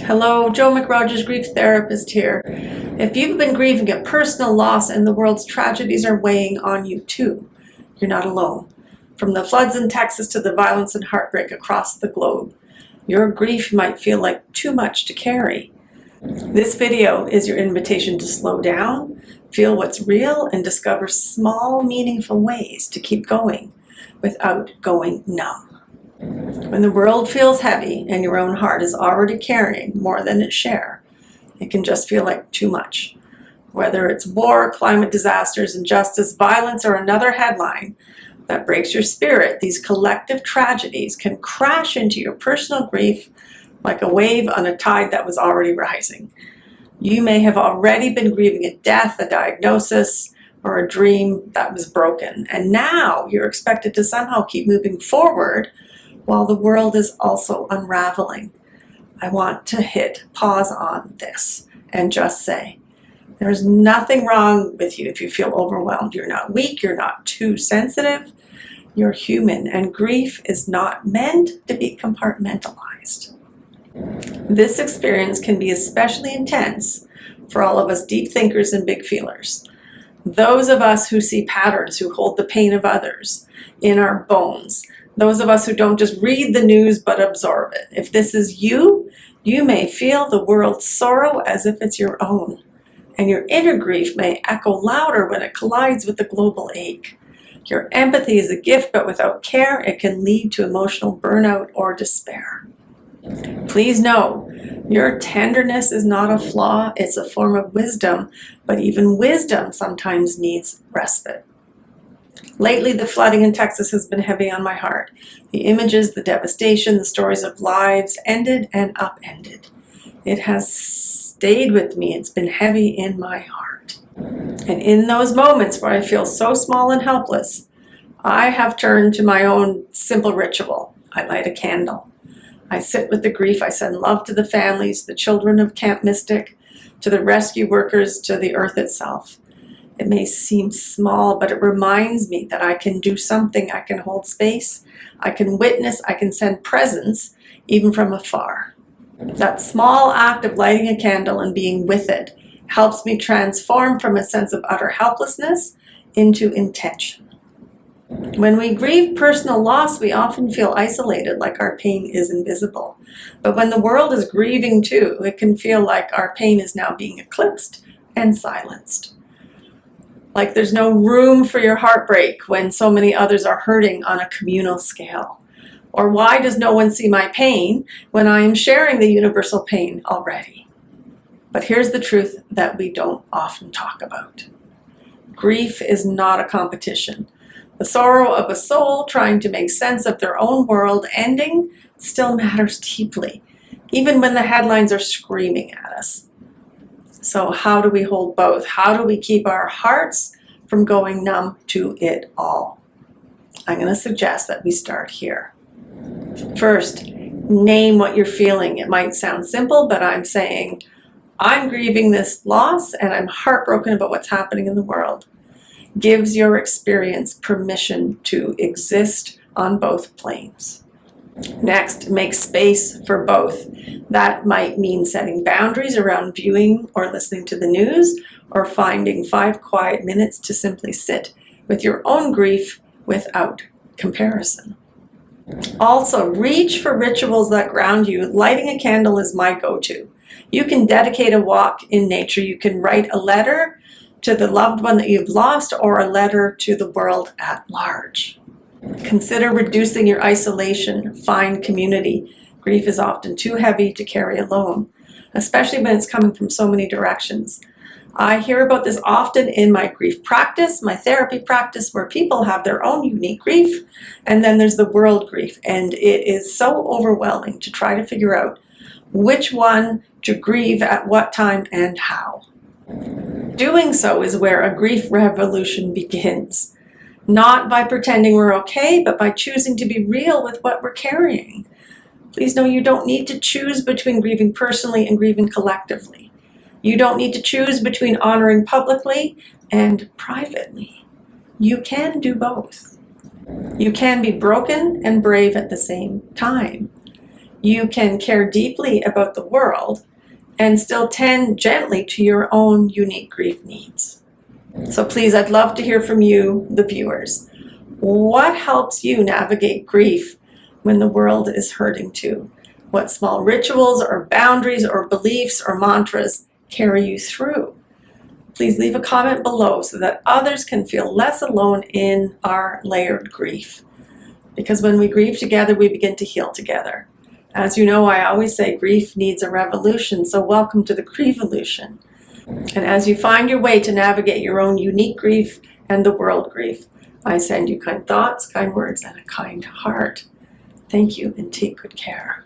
Hello, Joe McRogers, grief therapist here. If you've been grieving a personal loss and the world's tragedies are weighing on you too, you're not alone. From the floods in Texas to the violence and heartbreak across the globe, your grief might feel like too much to carry. This video is your invitation to slow down, feel what's real, and discover small, meaningful ways to keep going without going numb. When the world feels heavy and your own heart is already carrying more than its share, it can just feel like too much. Whether it's war, climate disasters, injustice, violence, or another headline that breaks your spirit, these collective tragedies can crash into your personal grief like a wave on a tide that was already rising. You may have already been grieving a death, a diagnosis, or a dream that was broken, and now you're expected to somehow keep moving forward while the world is also unraveling. I want to hit pause on this and just say, there's nothing wrong with you if you feel overwhelmed. You're not weak, you're not too sensitive, you're human, and grief is not meant to be compartmentalized. This experience can be especially intense for all of us deep thinkers and big feelers. Those of us who see patterns, who hold the pain of others in our bones. Those of us who don't just read the news but absorb it. If this is you, you may feel the world's sorrow as if it's your own. And your inner grief may echo louder when it collides with the global ache. Your empathy is a gift, but without care, it can lead to emotional burnout or despair. Please know, your tenderness is not a flaw, it's a form of wisdom, but even wisdom sometimes needs respite. Lately, the flooding in Texas has been heavy on my heart. The images, the devastation, the stories of lives ended and upended. It has stayed with me. It's been heavy in my heart. And in those moments where I feel so small and helpless, I have turned to my own simple ritual. I light a candle. I sit with the grief. I send love to the families, the children of Camp Mystic, to the rescue workers, to the earth itself. It may seem small, but it reminds me that I can do something. I can hold space, I can witness, I can send presence, even from afar. That small act of lighting a candle and being with it helps me transform from a sense of utter helplessness into intention. When we grieve personal loss, we often feel isolated, like our pain is invisible. But when the world is grieving too, it can feel like our pain is now being eclipsed and silenced. Like there's no room for your heartbreak when so many others are hurting on a communal scale. Or why does no one see my pain when I am sharing the universal pain already? But here's the truth that we don't often talk about. Grief is not a competition. The sorrow of a soul trying to make sense of their own world ending still matters deeply, even when the headlines are screaming at us. So how do we hold both? How do we keep our hearts from going numb to it all? I'm going to suggest that we start here. First, name what you're feeling. It might sound simple, but I'm saying, I'm grieving this loss and I'm heartbroken about what's happening in the world. Gives your experience permission to exist on both planes. Next, make space for both. That might mean setting boundaries around viewing or listening to the news, or finding 5 quiet minutes to simply sit with your own grief without comparison. Also, reach for rituals that ground you. Lighting a candle is my go-to. You can dedicate a walk in nature. You can write a letter to the loved one that you've lost, or a letter to the world at large. Consider reducing your isolation. Find community. Grief is often too heavy to carry alone, especially when it's coming from so many directions. I hear about this often in my grief practice, my therapy practice, where people have their own unique grief, and then there's the world grief, and it is so overwhelming to try to figure out which one to grieve at what time and how. Doing so is where a grief revolution begins. Not by pretending we're okay, but by choosing to be real with what we're carrying. Please know you don't need to choose between grieving personally and grieving collectively. You don't need to choose between honoring publicly and privately. You can do both. You can be broken and brave at the same time. you can care deeply about the world and still tend gently to your own unique grief needs. So please, I'd love to hear from you, the viewers. What helps you navigate grief when the world is hurting too? What small rituals or boundaries or beliefs or mantras carry you through? Please leave a comment below so that others can feel less alone in our layered grief. Because when we grieve together, we begin to heal together. As you know, I always say grief needs a revolution, so welcome to the Grievolution. And as you find your way to navigate your own unique grief and the world grief, I send you kind thoughts, kind words, and a kind heart. Thank you, and take good care.